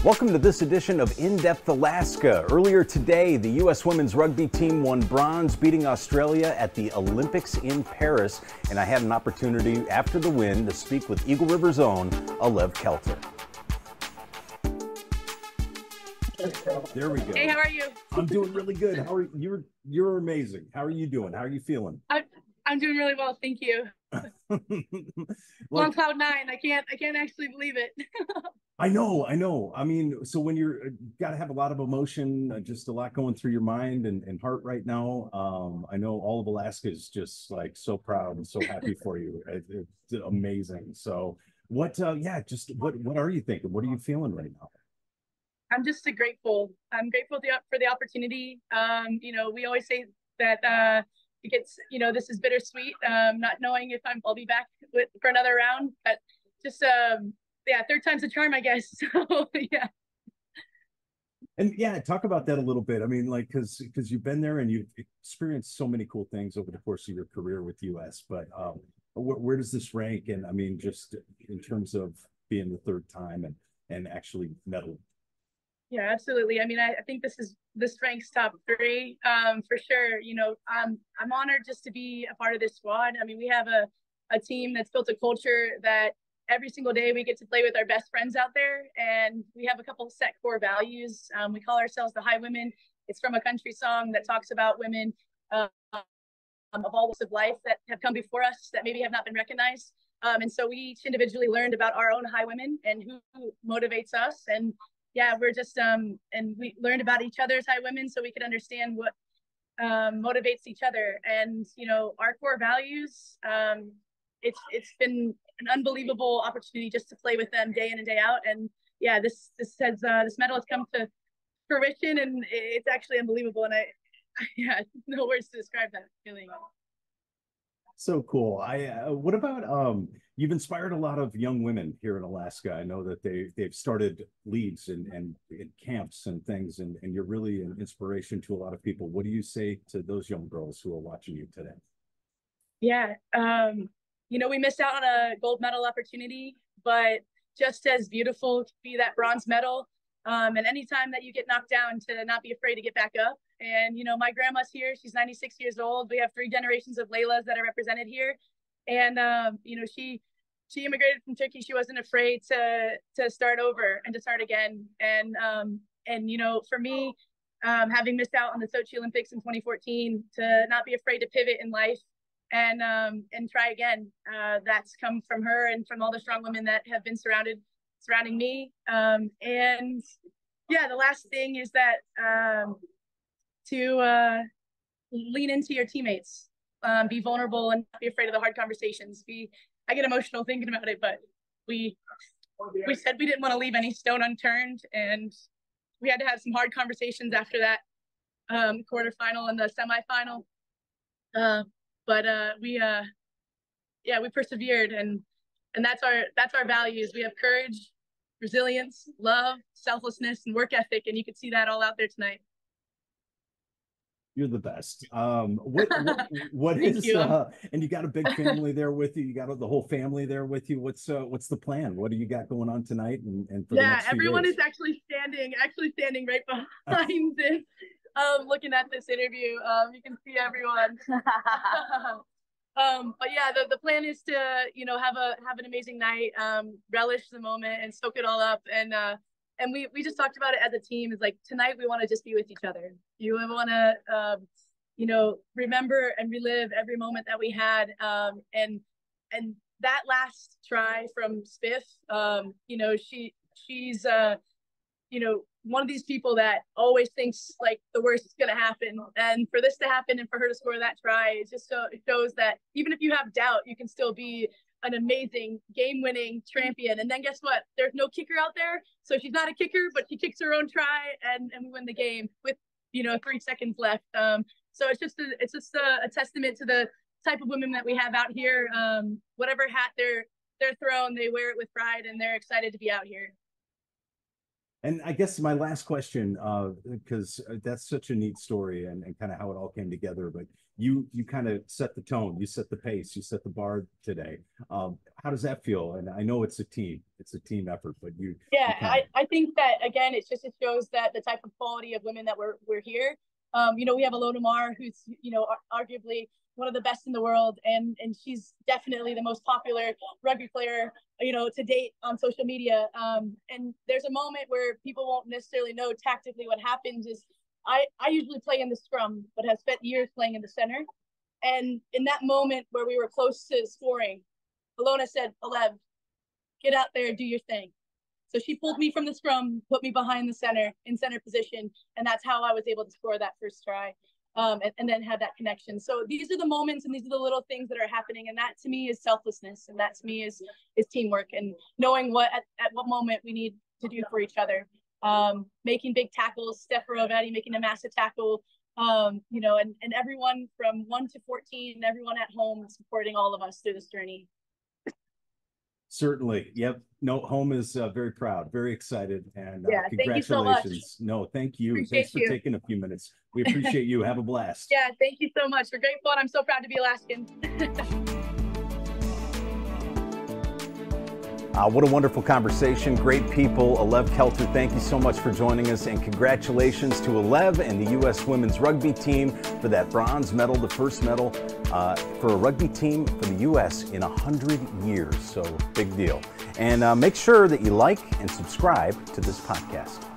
Welcome to this edition of In-Depth Alaska. Earlier today, the U.S. women's rugby team won bronze, beating Australia at the Olympics in Paris. And I had an opportunity after the win to speak with Eagle River's own Alev Kelter. There we go. Hey, how are you? I'm doing really good. How are you? You're amazing. How are you doing? How are you feeling? I'm doing really well, thank you. On cloud nine. I can't actually believe it. I know. I mean, so when you're got to have a lot of emotion, just a lot going through your mind and heart right now. I know all of Alaska is just like so proud and so happy for you. It's amazing. So what what are you thinking? What are you feeling right now? I'm just grateful. I'm grateful for the opportunity. We always say that it gets, this is bittersweet, not knowing if I'll be back for another round, but just third time's a charm, I guess. So yeah. And yeah, talk about that a little bit. I mean, like, because you've been there and you've experienced so many cool things over the course of your career with US. But where does this rank? And I mean, just in terms of being the third time and actually medal. Yeah, absolutely. I mean, I think this ranks top three, for sure. I'm honored just to be a part of this squad. I mean, we have a team that's built a culture that every single day we get to play with our best friends out there, and we have a couple of set core values. We call ourselves the High Women. It's from a country song that talks about women of all walks of life that have come before us that maybe have not been recognized. And so we each individually learned about our own high women and who motivates us. And yeah, we're just and we learned about each other's high women so we could understand what motivates each other. And our core values, it's been an unbelievable opportunity just to play with them day in and day out. And yeah, this medal has come to fruition, and it's actually unbelievable. And yeah, no words to describe that feeling. So cool. What about you've inspired a lot of young women here in Alaska. I know that they've started leagues and camps and things, and you're really an inspiration to a lot of people. What do you say to those young girls who are watching you today? Yeah, we missed out on a gold medal opportunity, but just as beautiful to be that bronze medal. And anytime that you get knocked down, to not be afraid to get back up. And, my grandma's here. She's 96 years old. We have 3 generations of Laylas that are represented here. And, she immigrated from Turkey. She wasn't afraid to start over and to start again. And for me, having missed out on the Sochi Olympics in 2014, to not be afraid to pivot in life and try again. That's come from her and from all the strong women that have been surrounding me. And yeah, the last thing is that to lean into your teammates, be vulnerable and not be afraid of the hard conversations. I get emotional thinking about it, but we said we didn't want to leave any stone unturned, and we had to have some hard conversations after that quarterfinal and the semifinal. But we persevered, and that's our values. We have courage, resilience, love, selflessness, and work ethic, and you can see that all out there tonight. You're the best. What is and you got a big family there with you. You got the whole family there with you. What's the plan? What do you got going on tonight and for the next few everyone days? is actually standing right behind this, looking at this interview. You can see everyone. But yeah, the plan is to have an amazing night, relish the moment and soak it all up. And we just talked about it as a team. Is like, tonight we want to just be with each other. You want to remember and relive every moment that we had. And that last try from Spiff, she's one of these people that always thinks like the worst is going to happen. And for this to happen and for her to score that try, it shows that even if you have doubt, you can still be an amazing game-winning champion. And then guess what? There's no kicker out there. So she's not a kicker, but she kicks her own try, and we win the game with 3 seconds left. So it's just a testament to the type of women that we have out here. Whatever hat they're thrown, they wear it with pride, and they're excited to be out here. And I guess my last question, because that's such a neat story and kind of how it all came together. But you kind of set the tone, you set the pace, you set the bar today. How does that feel? And I know it's a team effort, but Yeah, kind of. I think that again, it shows that the type of quality of women that we're here. We have Alona Mar, who's arguably one of the best in the world, and she's definitely the most popular rugby player to date on social media. And there's a moment where people won't necessarily know tactically what happens. Is I usually play in the scrum, but have spent years playing in the center. And in that moment where we were close to scoring, Alona said, "Alev, get out there, do your thing." So she pulled me from the scrum, put me behind the center in center position, and that's how I was able to score that first try, and then have that connection. So these are the moments, and these are the little things that are happening, and that to me is selflessness, and that to me is teamwork, and knowing what at what moment we need to do for each other. Making big tackles, Steph Rovetti making a massive tackle, and everyone from 1 to 14, everyone at home supporting all of us through this journey. Certainly. Yep. No, home is very proud, very excited, and yeah, congratulations. Thank you so much. No, thank you. Appreciate Thanks for you. taking a few minutes. We appreciate you. Have a blast. Yeah, thank you so much. We're grateful, and I'm so proud to be Alaskan. What a wonderful conversation. Great people. Alev Kelter, thank you so much for joining us, and congratulations to Alev and the U.S. women's rugby team for that bronze medal, the first medal for a rugby team for the U.S. in 100 years. So big deal. And make sure that you like and subscribe to this podcast.